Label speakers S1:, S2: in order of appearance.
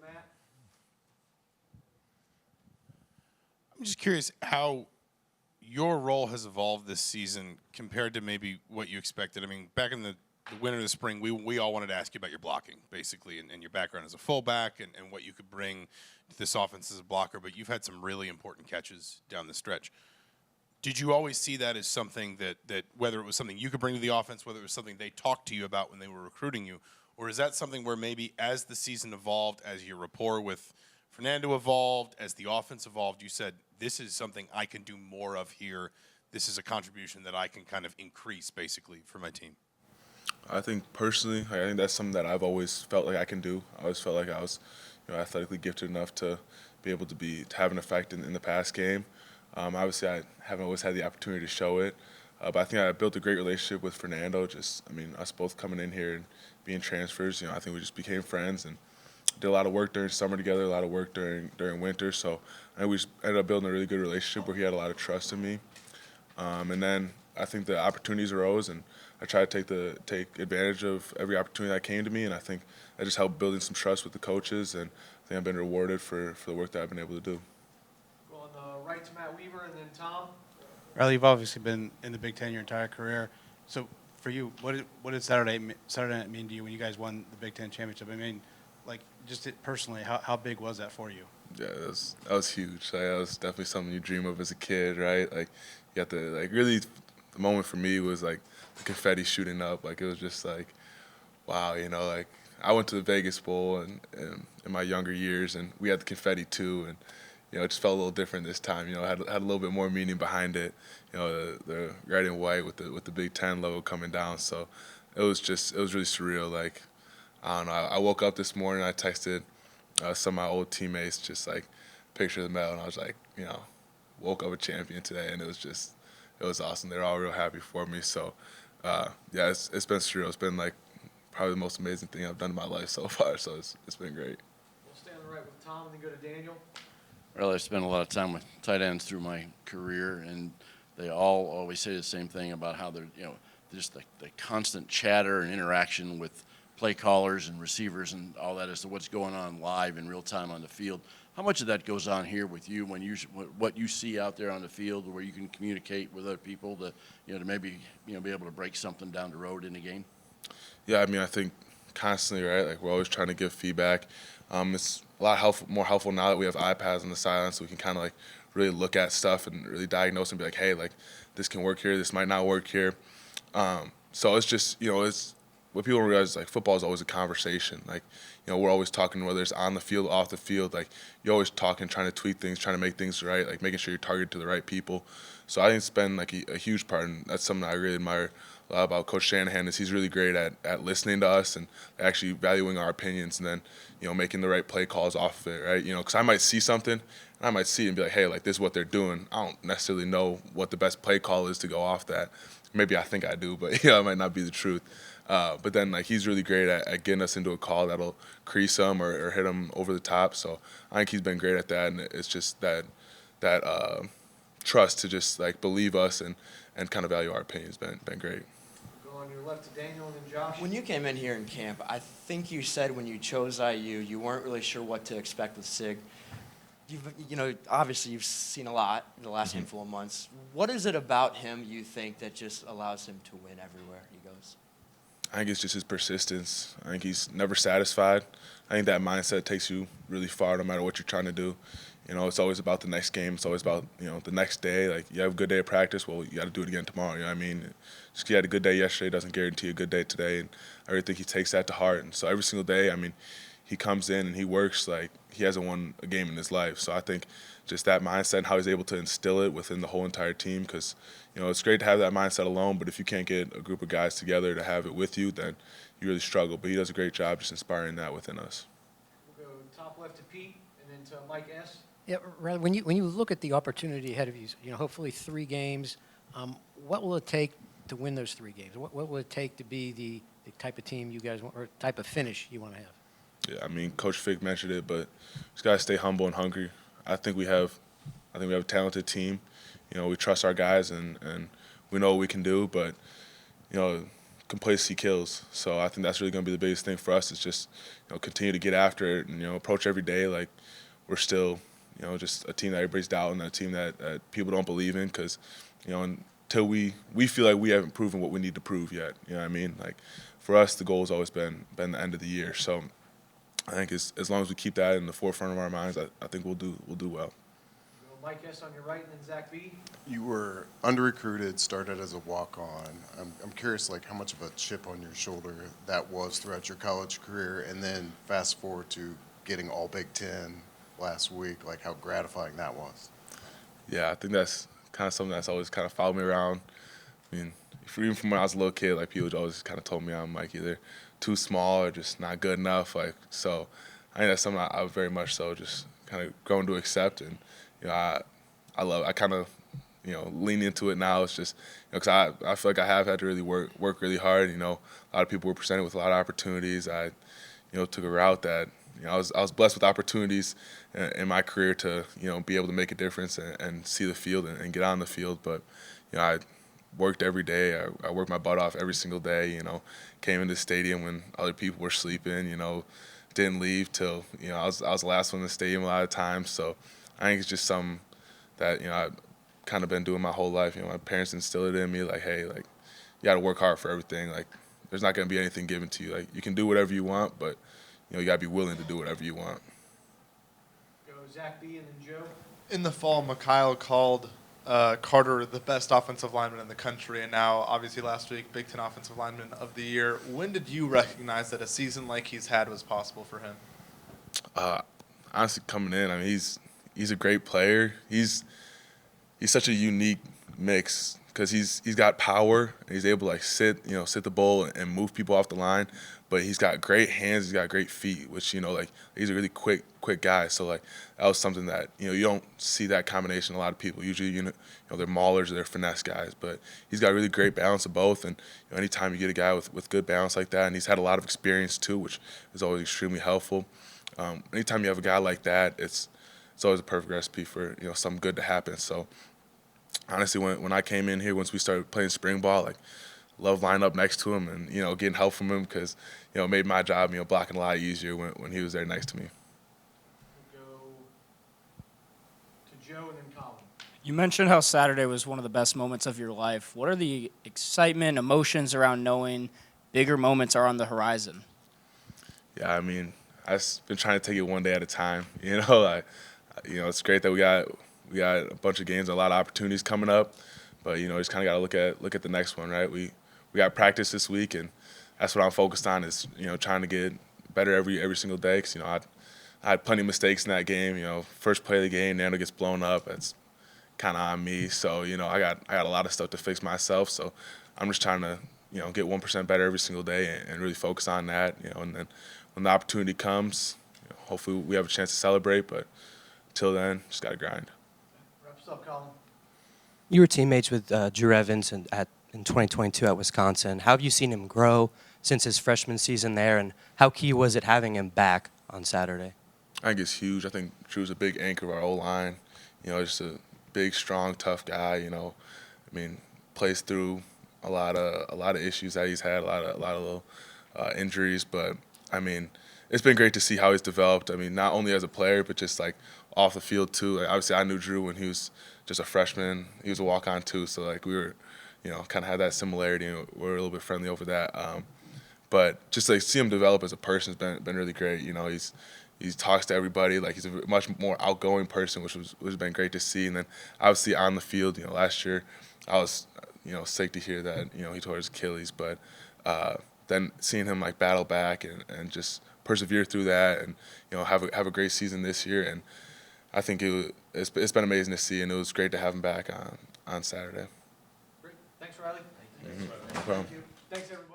S1: Matt.
S2: I'm just curious how your role has evolved this season compared to maybe what you expected. I mean, back in the winter and the spring, we all wanted to ask you about your blocking, basically, and your background as a fullback and what you could bring to this offense as a blocker. But you've had some really important catches down the stretch. Did you always see that as something that whether it was something you could bring to the offense, whether it was something they talked to you about when they were recruiting you, or is that something where maybe as the season evolved, as your rapport with Fernando evolved, as the offense evolved, you said, this is something I can do more of here. This is a contribution that I can kind of increase, basically, for my team.
S3: I think personally, I think that's something that I've always felt like I can do. I always felt like I was, athletically gifted enough to be able to have an effect in the pass game. Obviously, I haven't always had the opportunity to show it, but I think I built a great relationship with Fernando. Us both coming in here and being transfers, I think we just became friends and did a lot of work during summer together, a lot of work during winter. So I think we just ended up building a really good relationship where he had a lot of trust in me. And then I think the opportunities arose, and I tried to take advantage of every opportunity that came to me. And I think I just helped building some trust with the coaches, and I think I've been rewarded for the work that I've been able to do.
S1: Go on the right to Matt Weaver, and then Tom.
S4: Riley, you've obviously been in the Big Ten your entire career. So for you, what did Saturday night mean to you when you guys won the Big Ten championship? I mean, like just personally, how big was that for you?
S3: Yeah, that was huge. That was definitely something you dream of as a kid, right? Like you got to really the moment for me was like the confetti shooting up. Like it was just like, wow, like I went to the Vegas Bowl and in my younger years, and we had the confetti too, and it just felt a little different this time. It had a little bit more meaning behind it. The red and white with the Big Ten logo coming down. So it was really surreal. Like I don't know. I woke up this morning, I texted some of my old teammates just like picture of the medal, and I was like, woke up a champion today, and it was awesome. They're all real happy for me. So yeah, it's been surreal. It's been like probably the most amazing thing I've done in my life so far. So it's been great.
S1: We'll stay on the right with Tom, and then go to Daniel.
S5: Really, I spent a lot of time with tight ends through my career, and they all always say the same thing about how they're, just the constant chatter and interaction with play callers and receivers and all that as to what's going on live in real time on the field. How much of that goes on here with you when what you see out there on the field, where you can communicate with other people to maybe be able to break something down the road in a game?
S3: Yeah, I think constantly, right? Like we're always trying to give feedback. It's a lot more helpful now that we have iPads on the sideline, so we can kind of like really look at stuff and really diagnose and be like, hey, like this can work here, this might not work here. So it's just it's what people realize is like football is always a conversation. Like we're always talking, whether it's on the field, off the field. Like you're always talking, trying to tweak things, trying to make things right, like making sure you're targeted to the right people. So I think it's been like a huge part, and that's something I really admire a lot about Coach Shanahan. Is he's really great at listening to us and actually valuing our opinions, and then making the right play calls off of it, right? Because I might see something and I might see it and be like, hey, like this is what they're doing. I don't necessarily know what the best play call is to go off that. Maybe I think I do, but it might not be the truth. But then like he's really great at getting us into a call that'll crease him or hit him over the top. So I think he's been great at that, and it's just that trust to just like believe us and kind of value our opinions been great.
S1: Go on your left to Daniel, and then Josh.
S6: When you came in here in camp, I think you said when you chose IU, you weren't really sure what to expect with Sig. Obviously you've seen a lot in the last handful of months. What is it about him you think that just allows him to win everywhere he goes?
S3: I think it's just his persistence. I think he's never satisfied. I think that mindset takes you really far no matter what you're trying to do. It's always about the next game. It's always about, the next day. Like, you have a good day of practice, well, you got to do it again tomorrow. You know what I mean? Just 'cause you had a good day yesterday doesn't guarantee a good day today. And I really think he takes that to heart. And so every single day, he comes in and he works like he hasn't won a game in his life. So I think just that mindset and how he's able to instill it within the whole entire team, because it's great to have that mindset alone, but if you can't get a group of guys together to have it with you, then you really struggle. But he does a great job just inspiring that within us.
S1: We'll go top left to Pete, and then to Mike S.
S7: Yeah, Riley, when you look at the opportunity ahead of you, hopefully 3 games, what will it take to win those 3 games? What will it take to be the type of team you guys want, or type of finish you want to have?
S3: Yeah, Coach Fick mentioned it, but just gotta stay humble and hungry. I think we have a talented team. We trust our guys and we know what we can do, but complacency kills. So I think that's really going to be the biggest thing for us is just, continue to get after it and, approach every day like we're still, just a team that everybody's doubting, a team that people don't believe in because, until we feel like we haven't proven what we need to prove yet. You know what I mean? Like for us, the goal has always been the end of the year. So I think as long as we keep that in the forefront of our minds, I think we'll do well.
S1: Mike S. on your right, and then Zach B.
S8: You were under-recruited, started as a walk-on. I'm curious, like, how much of a chip on your shoulder that was throughout your college career, and then fast forward to getting all Big Ten last week, like how gratifying that was.
S3: Yeah, I think that's kind of something that's always kind of followed me around. I mean, even from when I was a little kid, like people always kind of told me I'm like either too small or just not good enough. Like so, I think that's something I very much so just kind of grown to accept, and I kind of lean into it now. It's just because I feel like I have had to really work really hard. A lot of people were presented with a lot of opportunities. I took a route that I was blessed with opportunities in my career to be able to make a difference and see the field and get on the field. But I worked every day. I worked my butt off every single day. Came into the stadium when other people were sleeping. Didn't leave till I was the last one in the stadium a lot of times. So I think it's just something that I've kind of been doing my whole life. My parents instilled it in me, like, hey, like you got to work hard for everything. Like there's not going to be anything given to you. Like you can do whatever you want, but you got to be willing to do whatever you want.
S1: Go Zach B. and then Joe.
S9: In the fall, Mikhail called Carter the best offensive lineman in the country, and now, obviously, last week, Big Ten Offensive Lineman of the Year. When did you recognize that a season like he's had was possible for him?
S3: Honestly, coming in, I mean, he's a great player. He's such a unique mix because he's got power and he's able to like sit the ball and move people off the line, but he's got great hands, he's got great feet, which like he's a really quick guy. So like that was something that you don't see that combination in a lot of people. Usually they're maulers or they're finesse guys, but he's got really great balance of both. And anytime you get a guy with good balance like that, and he's had a lot of experience too, which is always extremely helpful. Anytime you have a guy like that, it's always a perfect recipe for something good to happen. So honestly, when I came in here, once we started playing spring ball, like love lining up next to him and getting help from him because it made my job blocking a lot easier when he was there next to me.
S1: We'll go to Joe and then Colin.
S10: You mentioned how Saturday was one of the best moments of your life. What are the excitement, emotions around knowing bigger moments are on the horizon?
S3: Yeah, I mean, I've been trying to take it one day at a time. It's great that we got a bunch of games, a lot of opportunities coming up, but just kind of got to look at the next one, right? We got practice this week, and that's what I'm focused on is trying to get better every single day. Because I had plenty of mistakes in that game. First play of the game, Nando gets blown up. That's kind of on me. So I got a lot of stuff to fix myself. So I'm just trying to get 1% better every single day and really focus on that. And then when the opportunity comes, hopefully we have a chance to celebrate. But until then, just got to grind.
S1: Wraps up, Colin.
S11: You were teammates with Drew Evans in 2022 at Wisconsin. How have you seen him grow since his freshman season there, and how key was it having him back on Saturday?
S3: I think it's huge. I think Drew's a big anchor of our O-line. Just a big, strong, tough guy. Plays through a lot of issues that he's had, a lot of little injuries. But it's been great to see how he's developed. Not only as a player, but just like off the field too. Like, obviously, I knew Drew when he was just a freshman. He was a walk-on too, so like we were, kind of had that similarity. And we're a little bit friendly over that. But just like see him develop as a person has been really great. He talks to everybody. Like he's a much more outgoing person, which has been great to see. And then obviously on the field, last year I was sick to hear that he tore his Achilles, but then seeing him like battle back and just persevere through that and have a great season this year, and I think it's been amazing to see, and it was great to have him back on Saturday.
S1: Great. Thanks, Riley.
S3: No problem.
S1: Thanks, everybody.